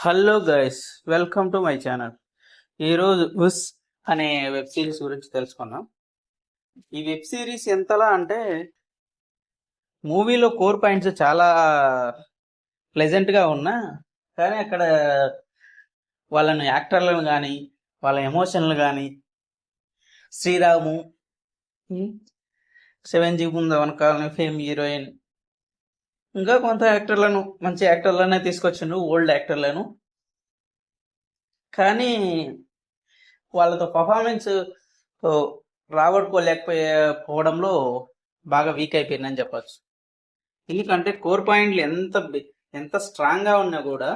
Hello guys, welcome to my channel. ఈరోజు ఉస్ అనే web series గురించి తెలుసుకుందాం. ఈ వెబ్ సిరీస్ ఎంతలా అంటే మూవీలో కోర్ పాయింట్స్ చాలా ప్లెజెంట్గా ఉన్నా, కానీ అక్కడ వాళ్ళని యాక్టర్లను కానీ వాళ్ళ ఎమోషన్లు కానీ Sriramu, seven G Brindavan colony fame heroine, ఇంకా కొంత యాక్టర్లను మంచి యాక్టర్లనే తీసుకొచ్చిండు, ఓల్డ్ యాక్టర్లను. కానీ వాళ్ళతో పర్ఫార్మెన్స్ రాబట్టుకోలేకపోవడంలో బాగా వీక్ అయిపోయిందని చెప్పచ్చు. ఎందుకంటే కోర్ పాయింట్లు ఎంత స్ట్రాంగ్గా ఉన్నా కూడా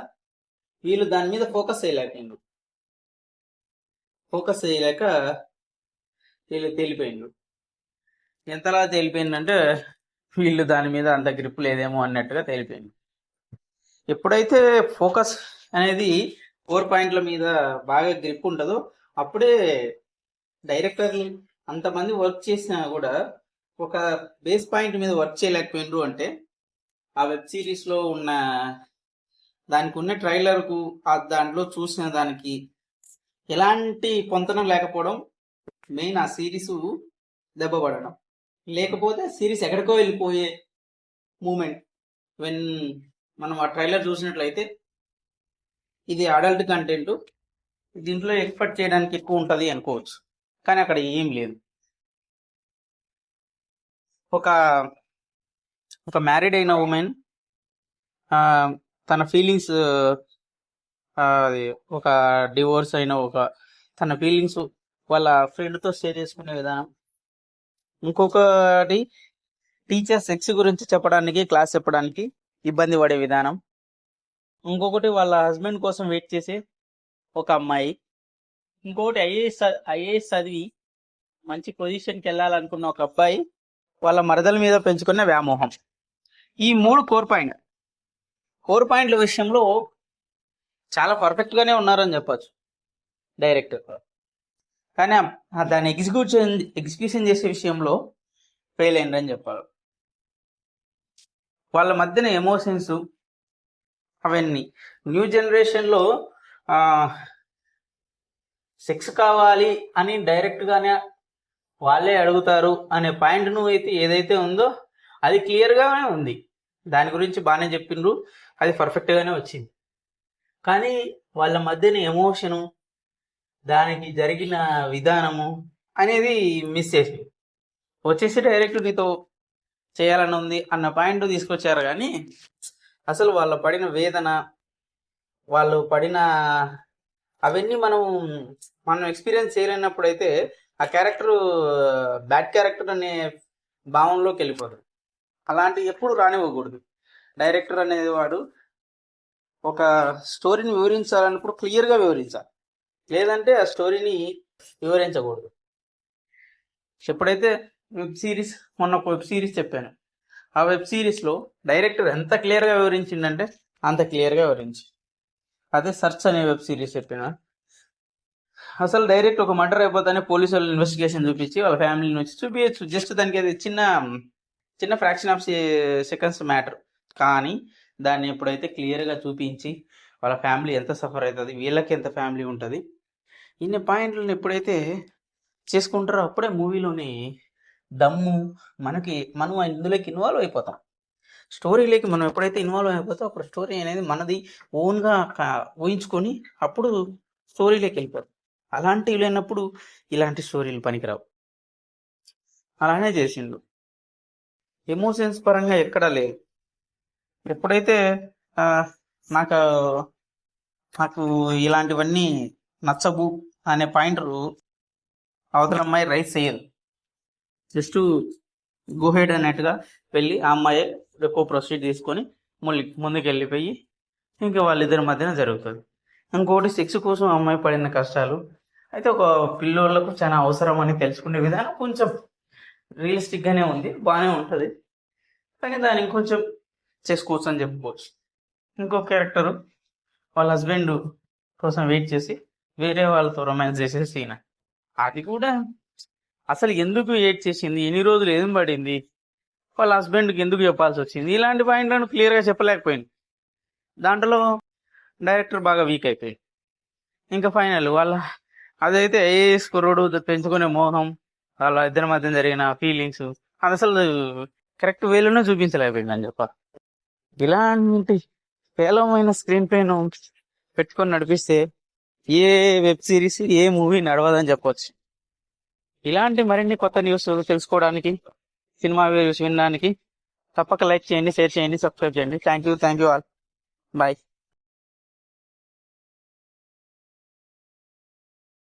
వీళ్ళు దాని మీద ఫోకస్ చేయలేక వీళ్ళు తేలిపోయిండ్రు. ఎంతలా తేలిపోయిందంటే వీళ్ళు దాని మీద అంత గ్రిప్ లేదేమో అన్నట్టుగా తేలిపోయింది. ఎప్పుడైతే ఫోకస్ అనేది కోర్ పాయింట్ల మీద బాగా గ్రిప్ ఉంటుందో అప్పుడే డైరెక్టర్లు అంతమంది వర్క్ చేసినా కూడా ఒక బేస్ పాయింట్ మీద వర్క్ చేయలేకపోయినరు. అంటే ఆ వెబ్ సిరీస్లో ఉన్న దానికి ఉన్న ట్రైలర్కు దాంట్లో చూసిన దానికి ఎలాంటి పొంతనం లేకపోవడం మెయిన్. ఆ సిరీస్ దెబ్బపడడం, లేకపోతే సిరీస్ ఎక్కడికో వెళ్ళిపోయే మూమెంట్. వెన్ మనం ఆ ట్రైలర్ చూసినట్లయితే ఇది అడల్ట్ కంటెంట్, దీంట్లో ఎక్స్పెక్ట్ చేయడానికి ఎక్కువ ఉంటుంది అనుకోవచ్చు, కానీ అక్కడ ఏం లేదు. ఒక ఒక మ్యారీడ్ అయిన ఉమెన్ తన ఫీలింగ్స్, అది ఒక డివోర్స్ అయిన తన ఫీలింగ్స్ వాళ్ళ ఫ్రెండ్తో షేర్ చేసుకునే విధానం. ఇంకొకటి టీచర్ సెక్స్ గురించి చెప్పడానికి, క్లాస్ చెప్పడానికి ఇబ్బంది పడే విధానం. ఇంకొకటి వాళ్ళ హస్బెండ్ కోసం వెయిట్ చేసే ఒక అమ్మాయి. ఇంకొకటి ఐఏఎస్ చదివి మంచి పొజిషన్కి వెళ్ళాలనుకున్న ఒక అబ్బాయి వాళ్ళ మరదల మీద పెంచుకున్న వ్యామోహం. ఈ మూడు కోర్ పాయింట్ల విషయంలో చాలా పర్ఫెక్ట్గానే ఉన్నారని చెప్పచ్చు డైరెక్టర్. కానీ దాన్ని ఎగ్జిక్యూషన్ చేసే విషయంలో ఫెయిల్ అయిందని చెప్పాలి. వాళ్ళ మధ్యన ఎమోషన్స్ అవన్నీ న్యూ జనరేషన్లో సెక్స్ కావాలి అని డైరెక్ట్గానే వాళ్ళే అడుగుతారు అనే పాయింట్ను అయితే ఏదైతే ఉందో అది క్లియర్గానే ఉంది. దాని గురించి బాగానే చెప్పిండ్రు, అది పర్ఫెక్ట్గానే వచ్చింది. కానీ వాళ్ళ మధ్యన ఎమోషను, దానికి జరిగిన విధానము అనేది మిస్ వచ్చేసి డైరెక్ట్ నీతో చేయాలని ఉంది అన్న పాయింట్ తీసుకొచ్చారు. కానీ అసలు వాళ్ళు పడిన వేదన, వాళ్ళు పడిన అవన్నీ మనం ఎక్స్పీరియన్స్ చేయలేనప్పుడు అయితే ఆ క్యారెక్టర్ బ్యాడ్ క్యారెక్టర్ అనే భావంలోకి వెళ్ళిపోతుంది. అలాంటివి ఎప్పుడు రానివ్వకూడదు. డైరెక్టర్ అనేది వాడు ఒక స్టోరీని వివరించాలన్నప్పుడు క్లియర్గా వివరించాలి, లేదంటే ఆ స్టోరీని వివరించకూడదు. ఎప్పుడైతే మొన్న ఒక వెబ్ సిరీస్ చెప్పాను, ఆ వెబ్ సిరీస్లో డైరెక్టర్ ఎంత క్లియర్గా వివరించిందంటే అంత క్లియర్గా వివరించి. అదే సర్చ్ అనే వెబ్ సిరీస్ చెప్పిన, అసలు డైరెక్ట్ ఒక మర్డర్ అయిపోతానే పోలీసు వాళ్ళు ఇన్వెస్టిగేషన్ చూపించి వాళ్ళ ఫ్యామిలీ నుంచి చూపించచ్చు. జస్ట్ దానికి అది చిన్న ఫ్రాక్షన్ ఆఫ్ సెకండ్స్ మ్యాటర్. కానీ దాన్ని ఎప్పుడైతే క్లియర్గా చూపించి వాళ్ళ ఫ్యామిలీ ఎంత సఫర్ అవుతుంది, వీళ్ళకి ఎంత ఫ్యామిలీ ఉంటుంది, ఇన్ని పాయింట్లను ఎప్పుడైతే చేసుకుంటారో అప్పుడే మూవీలోని దమ్ము మనం ఇందులోకి ఇన్వాల్వ్ అయిపోతాం. స్టోరీలోకి మనం ఎప్పుడైతే ఇన్వాల్వ్ అయిపోతాం అప్పుడు స్టోరీ అనేది మనది ఓన్గా ఊహించుకొని అప్పుడు స్టోరీలోకి వెళ్ళిపోతాం. అలాంటివి లేనప్పుడు ఇలాంటి స్టోరీలు పనికిరావు. అలానే చేసిండు. ఎమోషన్స్ పరంగా ఎక్కడా లేదు. ఎప్పుడైతే నాకు నాకు ఇలాంటివన్నీ నచ్చవు అనే పాయింటర్ అవతల అమ్మాయి రైస్ చేయదు. జస్ట్ గోహెడ్ అన్నట్టుగా వెళ్ళి ఆ అమ్మాయి ఎక్కువ ప్రొసీడ్ తీసుకొని ముందుకు వెళ్ళిపోయి ఇంకా వాళ్ళిద్దరి మధ్యన జరుగుతుంది. ఇంకోటి సెక్స్ కోసం అమ్మాయి పడిన కష్టాలు అయితే ఒక పిల్లోళ్ళకు చాలా అవసరం అని తెలుసుకునే విధానం కొంచెం రియలిస్టిక్గానే ఉంది, బాగానే ఉంటుంది. కానీ దాన్ని ఇంకొంచెం చేసుకోవచ్చు అని చెప్పుకోవచ్చు. ఇంకో క్యారెక్టరు వాళ్ళ హస్బెండ్ కోసం వెయిట్ చేసి వేరే వాళ్ళతో రొమాన్స్ చేసే సీన్, అది కూడా అసలు ఎందుకు వెయిట్ చేసింది, ఎన్ని రోజులు ఏం పడింది, వాళ్ళ హస్బెండ్కి ఎందుకు చెప్పాల్సి వచ్చింది, ఇలాంటి పాయింట్లను క్లియర్గా చెప్పలేకపోయింది. దాంట్లో డైరెక్టర్ బాగా వీక్ అయిపోయి ఇంకా ఫైనల్ వాళ్ళ అదైతే ఐఏఎస్ కుర్రోడు పెంచుకునే మోహం వాళ్ళ ఇద్దరి మధ్య జరిగిన ఫీలింగ్స్ అది అసలు కరెక్ట్ వేలోనే చూపించలేకపోయింది అని చెప్ప. ఇలాంటి పేలవమైన స్క్రీన్ ప్లేను పెట్టుకొని నడిపిస్తే ఏ వెబ్ సిరీస్ ఏ మూవీ నడవదని చెప్పొచ్చు. ఇలాంటి మరిన్ని కొత్త న్యూస్ తెలుసుకోవడానికి, సినిమా రివ్యూస్ వినడానికి తప్పక లైక్ చేయండి, షేర్ చేయండి, సబ్స్క్రైబ్ చేయండి. Thank you all. బాయ్.